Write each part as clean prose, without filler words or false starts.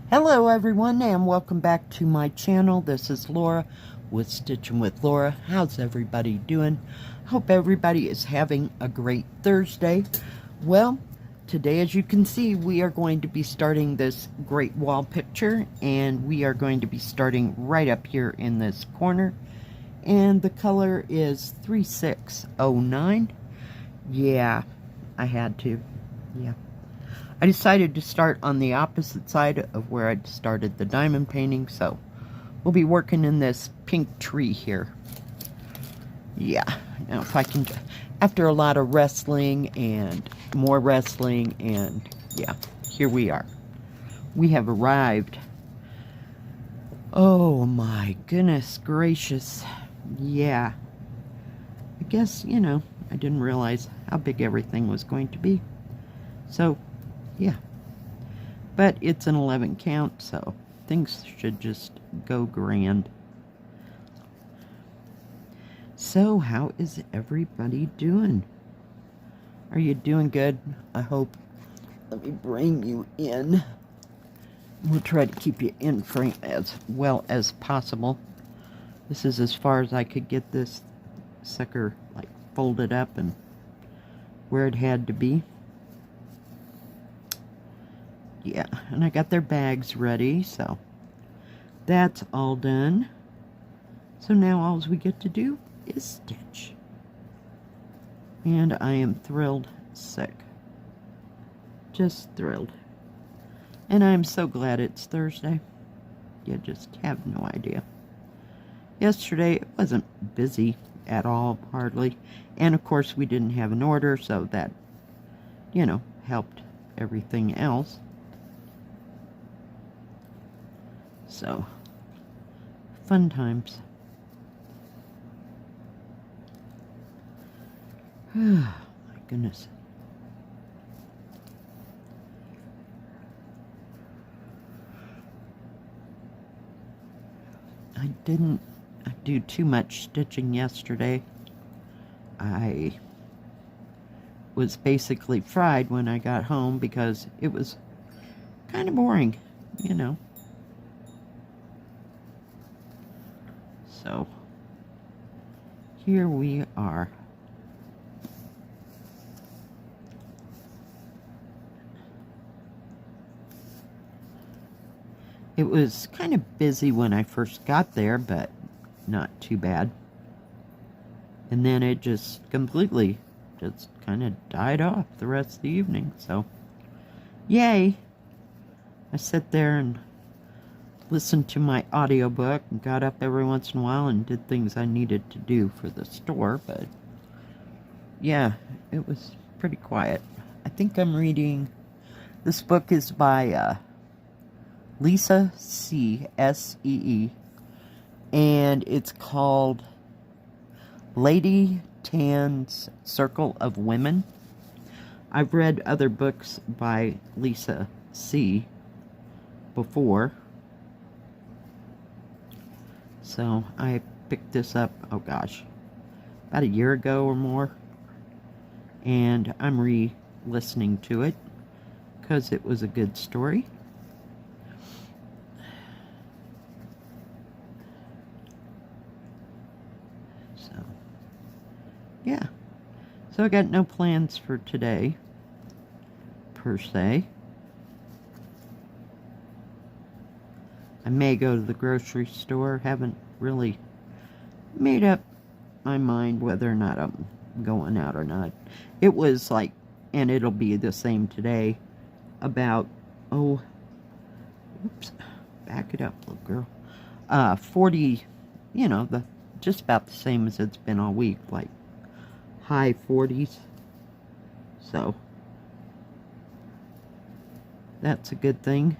Hello everyone and welcome back to my channel. This is Laura with Stitchin with Laura. How's everybody doing? Hope everybody is having a great Thursday. Well, today as you can see we are going to be starting this great wall picture, and we are going to be starting right up here in this corner, and the color is 3609. Yeah, I had to. Yeah. I decided to start on the opposite side of where I'd started the diamond painting, so we'll be working in this pink tree here. Yeah, now if I can, after a lot of wrestling and more wrestling, and yeah, here we are. We have arrived. Oh my goodness gracious. Yeah. I guess, you know, I didn't realize how big everything was going to be. So, yeah, but it's an 11 count, so things should just go grand. So how is everybody doing? Are you doing good? I hope. Let me bring you in. We'll try to keep you in frame as well as possible. This is as far as I could get this sucker like folded up and where it had to be. Yeah, and I got their bags ready, so that's all done. So now all we get to do is stitch. And I am thrilled sick. Just thrilled. And I'm so glad it's Thursday. You just have no idea. Yesterday it wasn't busy at all, hardly. And of course we didn't have an order, so that, you know, helped everything else. So, fun times. Oh my goodness. I didn't do too much stitching yesterday. I was basically fried when I got home because it was kind of boring, you know. So, here we are. It was kind of busy when I first got there, but not too bad. And then it just completely just kind of died off the rest of the evening, so yay! I sat there and listened to my audiobook and got up every once in a while and did things I needed to do for the store, but yeah, it was pretty quiet. I think I'm reading, this book is by Lisa C. S-E-E, and it's called Lady Tan's Circle of Women. I've read other books by Lisa C. before, so I picked this up, oh gosh, about a year ago or more, and I'm re-listening to it because it was a good story. So, yeah. So I got no plans for today, per se. I may go to the grocery store. Haven't really made up my mind whether or not I'm going out or not. It was like, and it'll be the same today, about, oh, oops, back it up, little girl. 40, you know, just about the same as it's been all week, like high 40s. So, that's a good thing.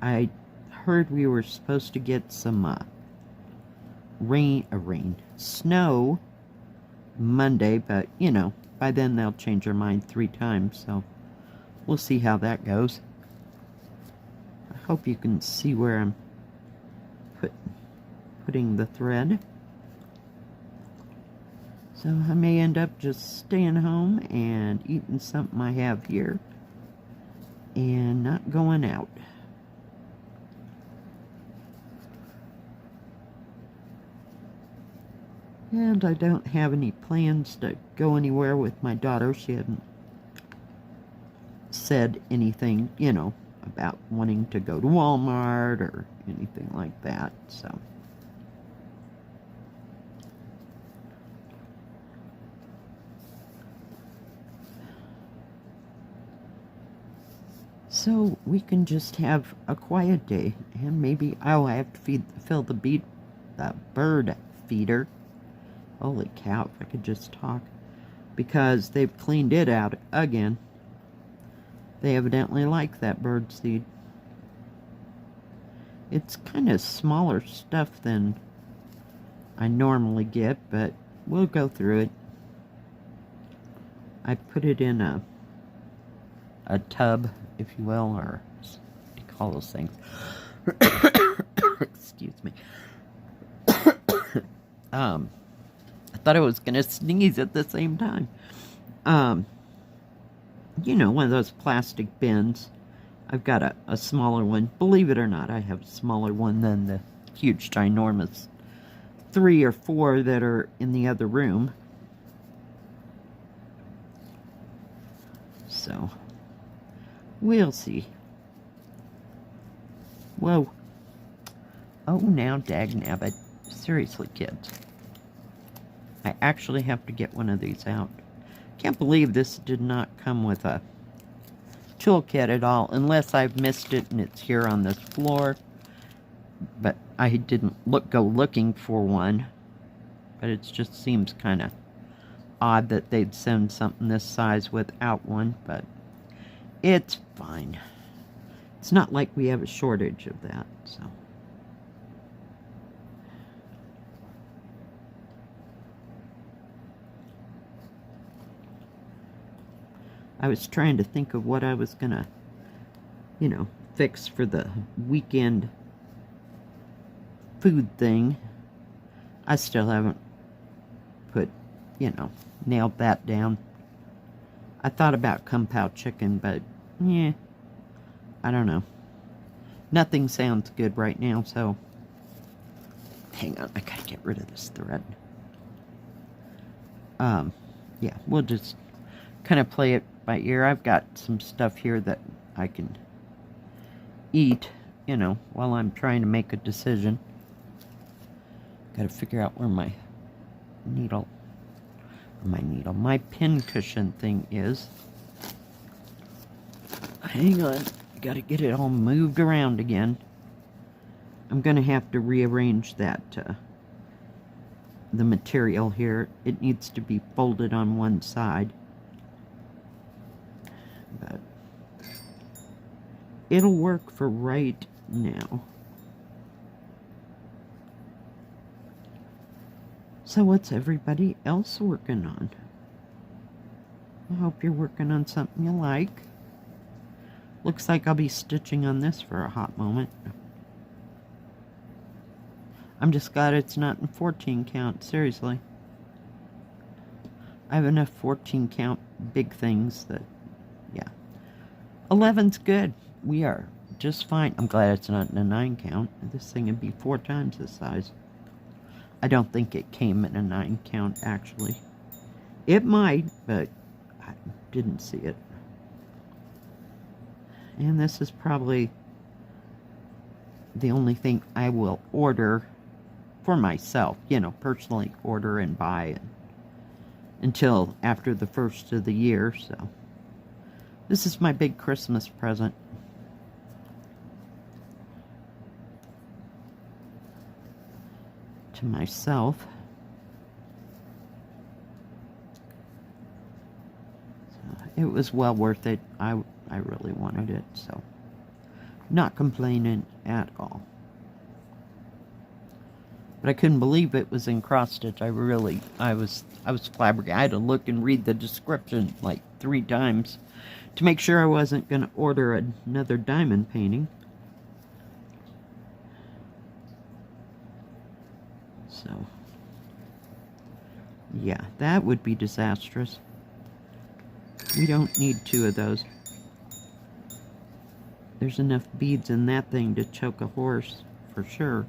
I heard we were supposed to get some snow Monday, but you know, by then they'll change their mind 3 times, so we'll see how that goes. I hope you can see where I'm putting the thread. So I may end up just staying home and eating something I have here and not going out. And I don't have any plans to go anywhere with my daughter. She hadn't said anything, you know, about wanting to go to Walmart or anything like that, so we can just have a quiet day, and maybe I have to fill the bird feeder. Holy cow, if I could just talk. Because they've cleaned it out again. They evidently like that bird seed. It's kind of smaller stuff than I normally get, but we'll go through it. I put it in a tub, if you will, or what do you call those things? Excuse me. I thought I was going to sneeze at the same time. You know, one of those plastic bins. I've got a smaller one. Believe it or not, I have a smaller one than the huge, ginormous 3 or 4 that are in the other room. So, we'll see. Whoa. Oh, now, dagnabbit. Seriously, kids. I actually have to get one of these out. Can't believe this did not come with a toolkit at all, unless I've missed it and it's here on this floor. But I didn't go looking for one. But it just seems kind of odd that they'd send something this size without one, but it's fine. It's not like we have a shortage of that, so. I was trying to think of what I was gonna, you know, fix for the weekend food thing. I still haven't put, you know, nailed that down. I thought about kung pao chicken, but yeah, I don't know. Nothing sounds good right now, so hang on, I gotta get rid of this thread. Yeah, we'll just kind of play it by ear. I've got some stuff here that I can eat, you know, while I'm trying to make a decision. Gotta figure out where my my pin cushion thing is. Hang on, gotta get it all moved around again. I'm gonna have to rearrange that, the material here. It needs to be folded on one side. But it'll work for right now. So what's everybody else working on? I hope you're working on something you like. Looks like I'll be stitching on this for a hot moment. I'm just glad it's not in 14 count, seriously. I have enough 14 count big things that, yeah. 11's good. We are just fine. I'm glad it's not in a 9 count. This thing would be 4 times the size. I don't think it came in a 9 count, actually. It might, but I didn't see it. And this is probably the only thing I will order for myself, you know, personally order and buy until after the first of the year, so. This is my big Christmas present. To myself. So it was well worth it. I really wanted it, so not complaining at all. But I couldn't believe it was in cross stitch. I was flabbergasted. I had to look and read the description like 3 times to make sure I wasn't going to order another diamond painting. So Yeah, that would be disastrous. We don't need 2 of those. There's enough beads in that thing to choke a horse, for sure.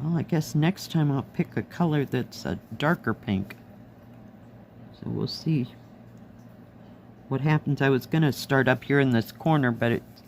Well, I guess next time I'll pick a color that's a darker pink. So we'll see what happens. I was going to start up here in this corner, but it's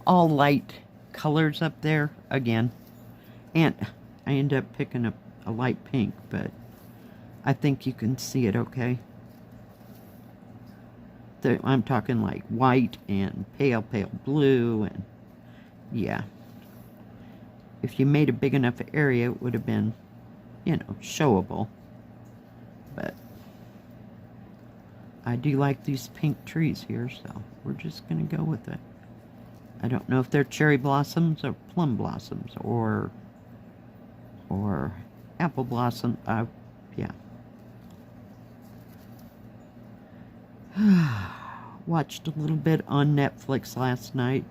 all light colors up there again. And I end up picking a light pink, but I think you can see it okay. I'm talking like white and pale blue, and yeah. If you made a big enough area, it would have been, you know, showable. But I do like these pink trees here, so we're just going to go with it. I don't know if they're cherry blossoms or plum blossoms or apple blossom. Yeah. Watched a little bit on Netflix last night.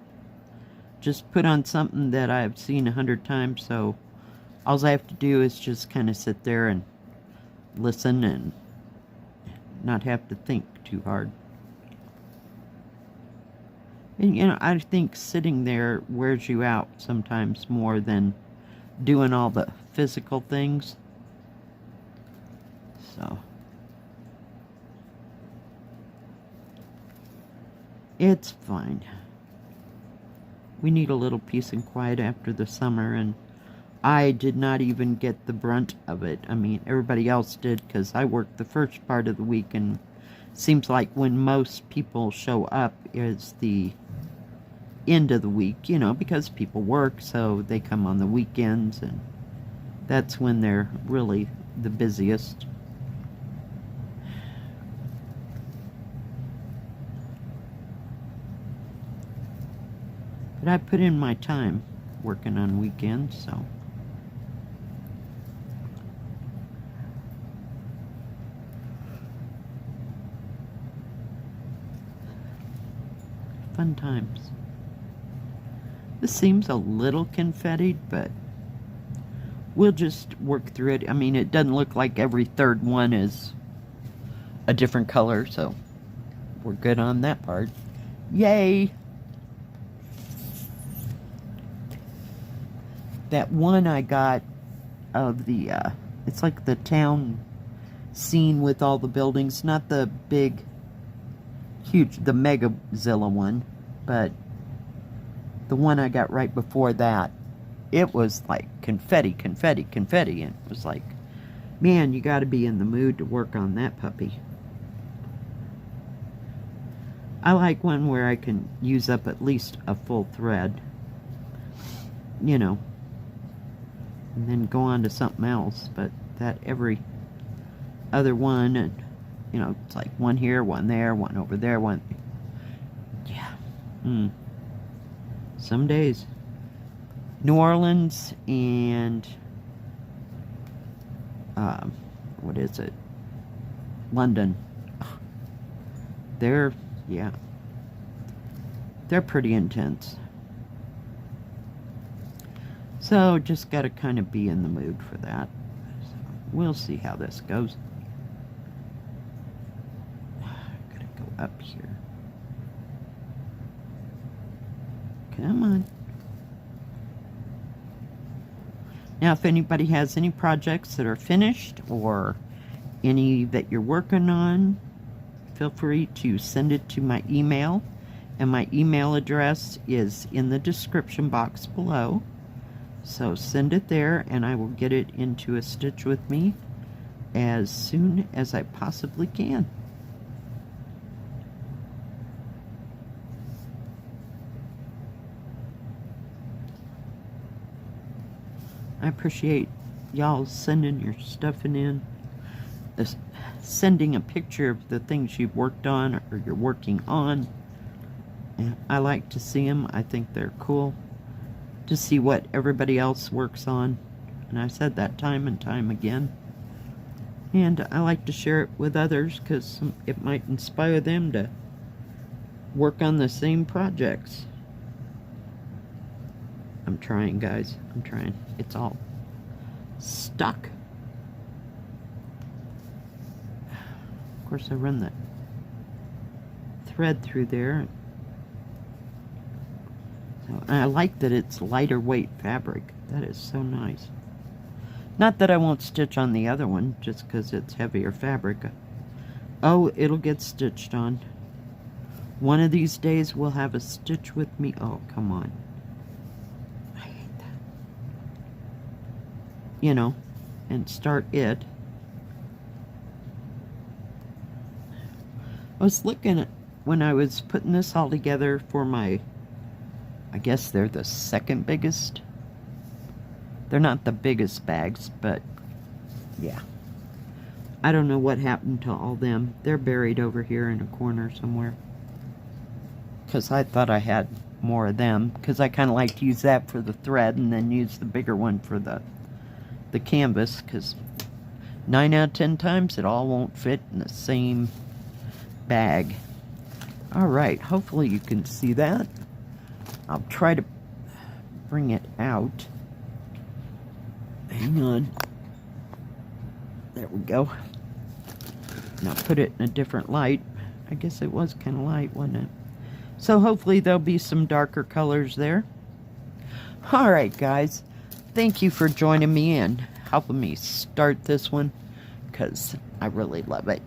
Just put on something that I've seen 100 times, so all I have to do is just kind of sit there and listen and not have to think too hard. And, you know, I think sitting there wears you out sometimes more than doing all the physical things. So it's fine. We need a little peace and quiet after the summer, and I did not even get the brunt of it. I mean, everybody else did, because I worked the first part of the week, and seems like when most people show up is the end of the week, you know, because people work, so they come on the weekends, and that's when they're really the busiest. But I put in my time working on weekends, so. Fun times. This seems a little confettied, but we'll just work through it. I mean, it doesn't look like every third one is a different color, so we're good on that part. Yay! That one I got of the, it's like the town scene with all the buildings, not the big, huge, the Megazilla one, but the one I got right before that, it was like confetti, confetti, confetti, and it was like, man, you gotta be in the mood to work on that puppy. I like one where I can use up at least a full thread, you know, and then go on to something else. But that every other one, and you know, it's like one here, one there, one over there, one, yeah. Some days. New Orleans and what is it, London, they're, yeah, they're pretty intense. So just got to kind of be in the mood for that. So we'll see how this goes. Gotta go up here. Come on. Now, if anybody has any projects that are finished or any that you're working on, feel free to send it to my email. And my email address is in the description box below. So send it there, and I will get it into a Stitch with Me as soon as I possibly can. I appreciate y'all sending your stuff in, sending a picture of the things you've worked on or you're working on. And I like to see them. I think they're cool to see what everybody else works on. And I've said that time and time again. And I like to share it with others because it might inspire them to work on the same projects. I'm trying, guys. I'm trying. It's all stuck. Of course, I run the thread through there. So, and I like that it's lighter weight fabric. That is so nice. Not that I won't stitch on the other one, just because it's heavier fabric. Oh, it'll get stitched on. One of these days we'll have a stitch with me. Oh, come on. I hate that. You know, and start it. I was looking at, when I was putting this all together for my, I guess they're the second biggest. They're not the biggest bags, but yeah. I don't know what happened to all them. They're buried over here in a corner somewhere. Because I thought I had more of them. Because I kind of like to use that for the thread and then use the bigger one for the canvas. Because 9 out of 10 times it all won't fit in the same bag. Alright, hopefully you can see that. I'll try to bring it out. Hang on. There we go. Now put it in a different light. I guess it was kind of light, wasn't it? So hopefully there'll be some darker colors there. Alright guys, thank you for joining me and helping me start this one, because I really love it.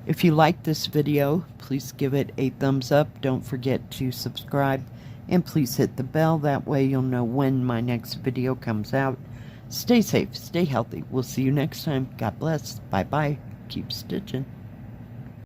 If you like this video, please give it a thumbs up. Don't forget to subscribe. And please hit the bell. That way you'll know when my next video comes out. Stay safe. Stay healthy. We'll see you next time. God bless. Bye-bye. Keep stitching.